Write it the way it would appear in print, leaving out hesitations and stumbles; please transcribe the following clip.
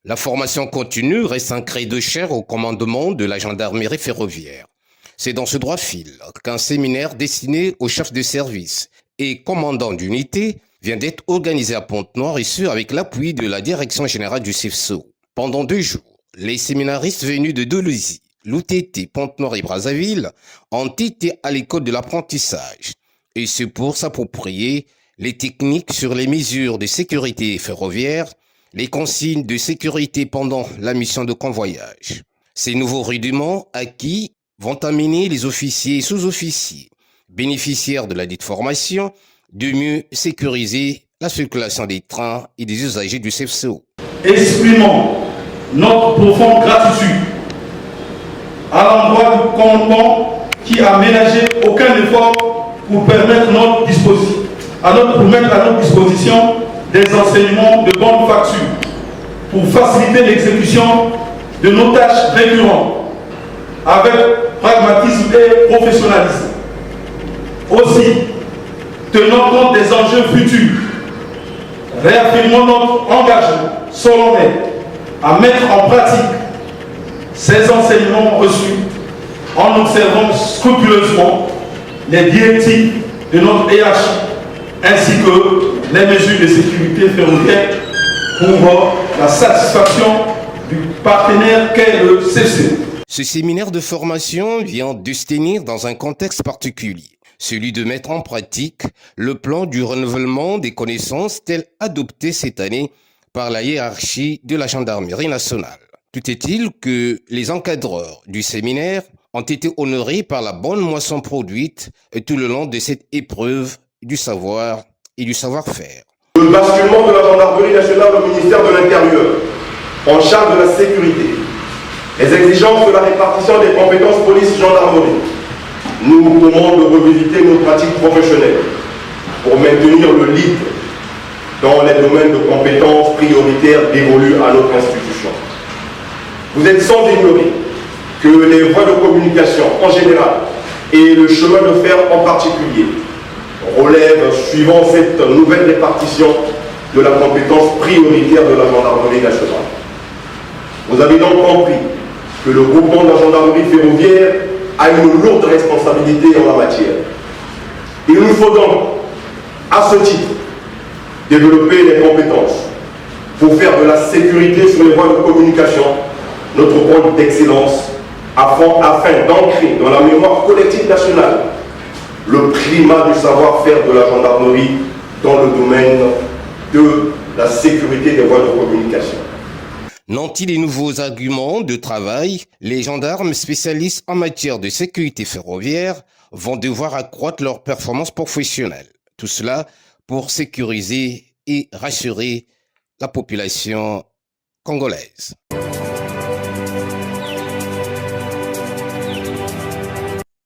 La formation continue reste un cri de chair au commandement de la gendarmerie ferroviaire. C'est dans ce droit fil qu'un séminaire destiné aux chefs de service et commandants d'unité vient d'être organisé à Pointe-Noire et ce avec l'appui de la direction générale du CFSO. Pendant 2 jours, les séminaristes venus de Delausy, l'UTT, Pointe-Noire et Brazzaville ont été à l'école de l'apprentissage et ce pour s'approprier les techniques sur les mesures de sécurité ferroviaire, les consignes de sécurité pendant la mission de convoyage. Ces nouveaux rudiments acquis vont amener les officiers et sous-officiers, bénéficiaires de la dite formation, de mieux sécuriser la circulation des trains et des usagers du CFCO. Exprimons notre profonde gratitude à l'endroit du commandant qui a ménagé aucun effort pour permettre à notre disposition des enseignements de bonne facture pour faciliter l'exécution de nos tâches récurrentes avec pragmatisme et professionnalisme. Aussi, tenant compte des enjeux futurs, réaffirmons notre engagement solennel à mettre en pratique ces enseignements reçus en observant scrupuleusement les directives de notre hiérarchie ainsi que les mesures de sécurité ferroviaire pour la satisfaction du partenaire qu'est le CFCO. Ce séminaire de formation vient de se tenir dans un contexte particulier, celui de mettre en pratique le plan du renouvellement des connaissances tel adopté cette année par la hiérarchie de la gendarmerie nationale. Tout est-il que les encadreurs du séminaire ont été honorés par la bonne moisson produite tout le long de cette épreuve du savoir et du savoir-faire. Le basculement de la gendarmerie nationale au ministère de l'Intérieur, en charge de la sécurité, les exigences de la répartition des compétences police-gendarmerie, nous commandent de revisiter nos pratiques professionnelles pour maintenir le lead dans les domaines de compétences prioritaires dévolus à notre institution. Vous êtes sans ignorer que les voies de communication en général et le chemin de fer en particulier relèvent, suivant cette nouvelle répartition, de la compétence prioritaire de la gendarmerie nationale. Vous avez donc compris que le groupement de la gendarmerie ferroviaire a une lourde responsabilité en la matière. Il nous faut donc, à ce titre, développer les compétences pour faire de la sécurité sur les voies de communication notre pôle d'excellence afin d'ancrer dans la mémoire collective nationale le climat du savoir-faire de la gendarmerie dans le domaine de la sécurité des voies de communication. Nantis les nouveaux arguments de travail, les gendarmes spécialistes en matière de sécurité ferroviaire vont devoir accroître leur performance professionnelle. Tout cela pour sécuriser et rassurer la population congolaise.